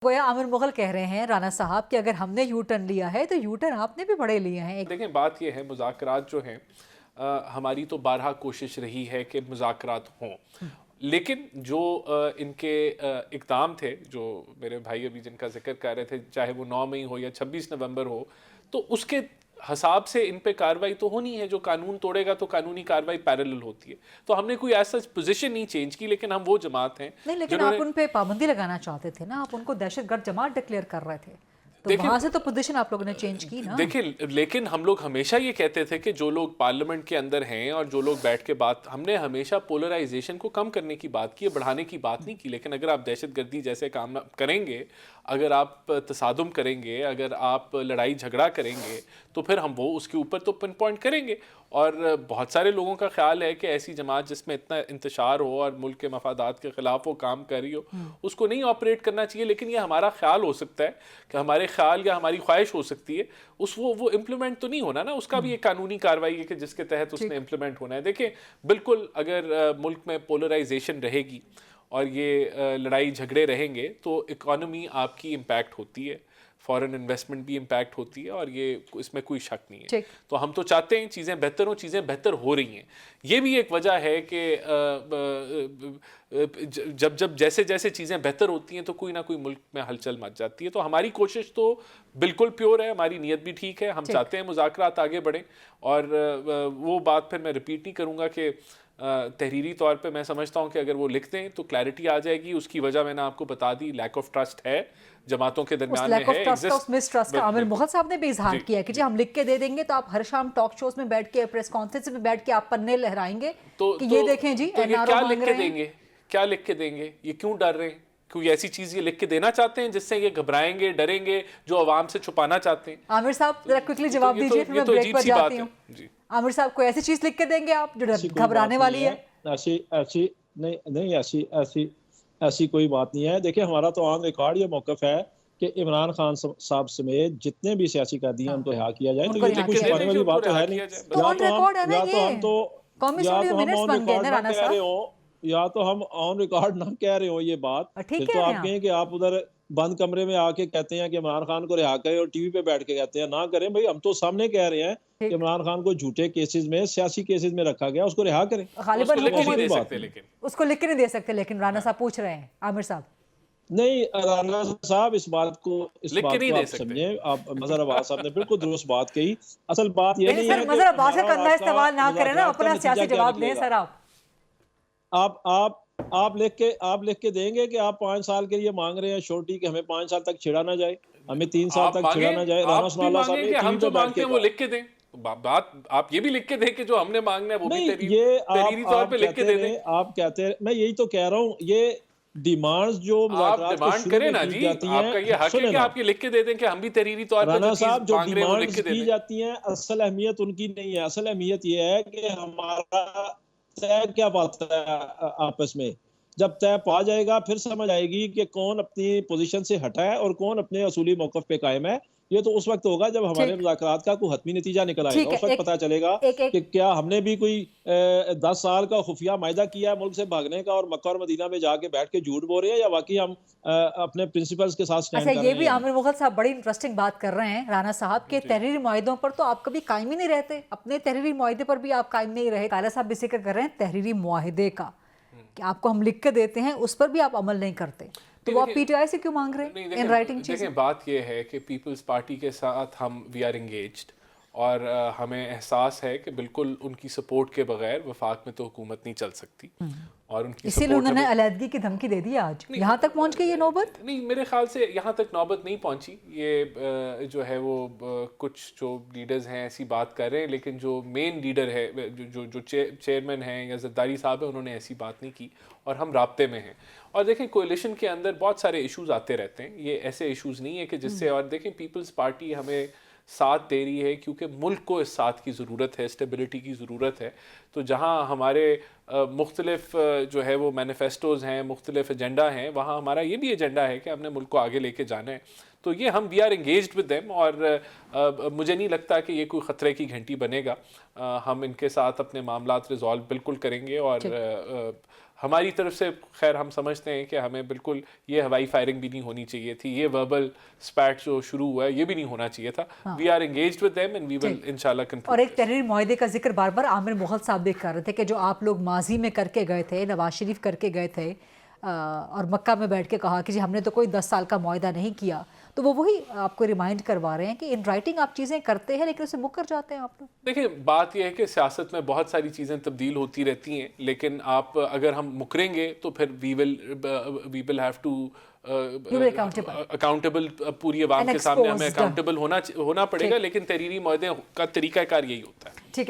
گویا عامر مغل کہہ رہے ہیں رانا صاحب کہ اگر ہم نے یو ٹرن لیا ہے تو یو ٹرن آپ نے بھی بڑے لیے ہیں. دیکھیں بات یہ ہے مذاکرات جو ہیں ہماری تو بارہا کوشش رہی ہے کہ مذاکرات ہوں، لیکن جو ان کے اقدام تھے جو میرے بھائی ابھی جن کا ذکر کر رہے تھے، چاہے وہ 9 مئی ہو یا 26 نومبر ہو، تو اس کے حساب سے ان پہ کاروائی تو ہونی ہے. جو قانون توڑے گا تو قانونی کاروائی پیرلل ہوتی ہے. تو ہم نے کوئی ایسا پوزیشن نہیں چینج کی، لیکن ہم وہ جماعت ہیں نہیں، لیکن آپ ان پہ پابندی لگانا چاہتے تھے نا، آپ ان کو دہشت گرد جماعت ڈکلیئر کر رہے تھے، تو وہاں سے تو پوزیشن آپ لوگوں نے چینج کی نا. دیکھیں لیکن ہم لوگ ہمیشہ یہ کہتے تھے کہ جو لوگ پارلیمنٹ کے اندر ہیں اور جو لوگ بیٹھ کے ہم نے ہمیشہ پولرائزیشن کو کم کرنے کی بات کی ہے، بڑھانے کی بات نہیں کی. لیکن اگر آپ دہشت گردی جیسے کام کریں گے، اگر آپ تصادم کریں گے، اگر آپ لڑائی جھگڑا کریں گے، تو پھر ہم وہ اس کے اوپر تو پن پوائنٹ کریں گے. اور بہت سارے لوگوں کا خیال ہے کہ ایسی جماعت جس میں اتنا انتشار ہو اور ملک کے مفادات کے خلاف وہ کام کر رہی ہو، اس کو نہیں آپریٹ کرنا چاہیے. لیکن یہ ہمارا خیال ہو سکتا ہے کہ ہمارے خیال یا ہماری خواہش ہو سکتی ہے، وہ امپلیمنٹ تو نہیں ہونا نا. اس کا بھی ایک قانونی کاروائی ہے کہ جس کے تحت اس نے امپلیمنٹ ہونا ہے. دیکھیں بالکل اگر ملک میں پولرائزیشن رہے گی اور یہ لڑائی جھگڑے رہیں گے تو اکانومی آپ کی امپیکٹ ہوتی ہے، فورن انویسٹمنٹ بھی امپیکٹ ہوتی ہے، اور یہ اس میں کوئی شک نہیں ہے. تو ہم تو چاہتے ہیں چیزیں بہتر ہوں، چیزیں بہتر ہو رہی ہیں. یہ بھی ایک وجہ ہے کہ جب جیسے جیسے چیزیں بہتر ہوتی ہیں تو کوئی نہ کوئی ملک میں ہلچل مچ جاتی ہے. تو ہماری کوشش تو بالکل پیور ہے، ہماری نیت بھی ٹھیک ہے. ہم چاہتے ہیں مذاکرات آگے بڑھیں، اور وہ بات پھر میں ریپیٹ نہیں کروں گا کہ تحریری طور پہ میں سمجھتا ہوں کہ اگر وہ لکھ دیں تو کلیئرٹی آ جائے گی. اس کی وجہ میں نے آپ کو بتا دی، لیک آف ٹرسٹ ہے جماعتوں کے درمیان میں ہے. اس لیک آف ٹرسٹ کا، اس مس ٹرسٹ کا عامر مغل صاحب نے بھی اظہار کیا کہ جی ہم لکھ کے دے دیں گے تو آپ ہر شام ٹاک شوز میں بیٹھ کے، پریس کانفرنس میں بیٹھ کے آپ پنے لہرائیں گے کہ یہ دیکھیں جی این آر او مانگ رہے ہیں. کیا لکھ کے دیں گے؟ یہ کیوں ڈر رہے ہیں؟ کوئی ایسی چیز یہ لکھ کے دینا چاہتے ہیں جس سے یہ گھبرائیں گے، ڈریں گے، جو عوام سے چھپانا چاہتے ہیں؟ عامر صاحب ذرا کوئکلی جواب دیجیے، پھر میں بریک پر جاتی ہوں. عامر صاحب کوئی ایسی چیز لکھ کے دیں گے آپ جو گھبرانے والی ہے؟ ایسی کوئی بات نہیں ہے. دیکھیں ہمارا تو آن ریکارڈ یہ موقف ہے کہ عمران خان صاحب سمیت جتنے بھی سیاسی قیدی ہیں ان کو رہا کیا جائے. تو یہ تو کوئی چھپانے والی بات تو ہے نہیں. یا تو ہم آن ریکارڈ نہ کہہ رہے ہو یہ بات، پھر تو آپ کہیں کہ آپ ادھر بند کمرے میں آ کے کہتے ہیں کہ عمران خان کو رہا کریں اور ٹی وی پہ بیٹھ کے کہتے ہیں نہ کریں. بھائی ہم تو سامنے کہہ رہے ہیں کہ عمران خان کو جھوٹے کیسز میں، سیاسی کیسز میں رکھا گیا، اس کو رہا کریں. غالباً اس کو لکھ کے نہیں دے سکتے، لیکن رانا صاحب پوچھ رہے ہیں. عامر صاحب نہیں، رانا صاحب اس بات کو آپ سمجھیں. آپ مظہر عباس صاحب نے بالکل درست بات کہی. اصل بات یہ نہیں ہے کہ مظہر عباس کا کندھا استعمال نہ کریں نا، اپنا سیاسی جواب دیں سر. آپ لکھ کے دیں گے کہ آپ 5 سال کے لیے مانگ رہے ہیں شورٹی کہ ہمیں 5 سال تک چھڑا نہ جائے، ہمیں 3 سال تک چھڑا نہ جائے. رانا ثناء اللہ صاحب نے ہم جو مانگتے ہیں وہ لکھ کے دیں. بات آپ یہ بھی لکھ کے دیں کہ جو ہم نے مانگنا ہے وہ بھی تحریری طور پہ لکھ کے دے دیں. آپ کہتے ہیں، میں یہی تو کہہ رہا ہوں، یہ ڈیمانڈز جو مذاکرات کے شروع میں کی جاتی ہیں، آپ کا یہ حق ہے کہ آپ یہ لکھ کے دے دیں کہ ہم بھی تحریری طور پہ رانا صاحب جو ڈیمانڈز کی جاتی ہیں اصل اہمیت ان کی نہیں ہے. اصل اہمیت یہ ہے کہ ہمارا طے کیا پاتا ہے آپس میں. جب طے پا جائے گا پھر سمجھ آئے گی کہ کون اپنی پوزیشن سے ہٹا ہے اور کون اپنے اصولی موقف پہ قائم ہے. یہ تو اس وقت ہوگا جب ہمارے مذاکرات کا کوئی حتمی نتیجہ نکل آئے گا. اس وقت پتہ چلے گا کہ کیا ہم نے بھی کوئی 10 سال کا خفیہ معاہدہ کیا ہے ملک سے بھاگنے کا اور مکہ اور مدینہ میں جا کے بیٹھ کے جھوٹ بول رہے ہیں، یا واقعی ہم اپنے پرنسپلز کے ساتھ سٹینڈ کر رہے ہیں. یہ بھی عامر مغل صاحب بڑی انٹرسٹنگ بات کر رہے ہیں رانا صاحب کے تحریری معاہدوں پر تو آپ کبھی قائم ہی نہیں رہتے. اپنے تحریری معاہدے پر بھی آپ قائم نہیں رہے. طاہرہ صاحب بھی ذکر کر رہے ہیں تحریری معاہدے کا کہ آپ کو ہم لکھ کے دیتے ہیں، اس پر بھی آپ عمل نہیں کرتے. تو وہ آپ پی ٹی آئی سے کیوں مانگ رہے ہیں ان رائٹنگ چیزیں؟ دیکھیں بات یہ ہے کہ پیپلز پارٹی کے ساتھ ہم وی آر انگیجڈ، اور ہمیں احساس ہے کہ بالکل ان کی سپورٹ کے بغیر وفاق میں تو حکومت نہیں چل سکتی. اور ان کی اسی لیے انہوں نے علیحدگی کی دھمکی دے دی. آج یہاں تک پہنچ گئی یہ نوبت؟ نہیں، میرے خیال سے یہاں تک نوبت نہیں پہنچی. یہ جو ہے وہ کچھ جو لیڈرز ہیں ایسی بات کر رہے ہیں، لیکن جو مین لیڈر ہے، جو چیئرمین ہیں یا زرداری صاحب ہیں، انہوں نے ایسی بات نہیں کی، اور ہم رابطے میں ہیں. اور دیکھیں کولیشن کے اندر بہت سارے ایشوز آتے رہتے ہیں. یہ ایسے ایشوز نہیں ہے کہ جس سے، اور دیکھیں پیپلز پارٹی ہمیں ساتھ دے رہی ہے کیونکہ ملک کو اس ساتھ کی ضرورت ہے، اسٹیبلٹی کی ضرورت ہے. تو جہاں ہمارے مختلف جو ہے وہ مینیفیسٹوز ہیں، مختلف ایجنڈا ہیں، وہاں ہمارا یہ بھی ایجنڈا ہے کہ ہم نے ملک کو آگے لے کے جانا ہے. تو یہ ہم we are engaged with them, اور مجھے نہیں لگتا کہ یہ کوئی خطرے کی گھنٹی بنے گا. ہم ان کے ساتھ اپنے معاملات ریزالو بالکل کریں گے، اور ہماری طرف سے خیر ہم سمجھتے ہیں کہ ہمیں بالکل یہ ہوائی فائرنگ بھی نہیں ہونی چاہیے تھی, یہ وربل اسپیٹ جو شروع ہوا ہے یہ بھی نہیں ہونا چاہیے تھا. We are engaged with them and we will انشاءاللہ کنکلوڈ. اور ایک تحریری معاہدے کا ذکر بار بار عامر محل صاحب بھی کر رہے تھے کہ جو آپ لوگ ماضی میں کر کے گئے تھے, نواز شریف کر کے گئے تھے اور مکہ میں بیٹھ کے کہا کہ جی ہم نے تو کوئی 10 سال کا معاہدہ نہیں کیا, تو وہ وہی آپ کو ریمائنڈ کروا رہے ہیں کہ ان رائٹنگ آپ چیزیں کرتے ہیں لیکن اسے مکر جاتے ہیں آپ لوگ. دیکھیں بات یہ ہے کہ سیاست میں بہت ساری چیزیں تبدیل ہوتی رہتی ہیں, لیکن آپ اگر ہم مکریں گے تو پھر وی ول ہیو ٹو اکاؤنٹیبل, پوری عوام کے سامنے ہمیں اکاؤنٹیبل ہونا پڑے گا, لیکن تحریری معاہدے کا طریقہ کار یہی ہوتا ہے. ٹھیک ہے,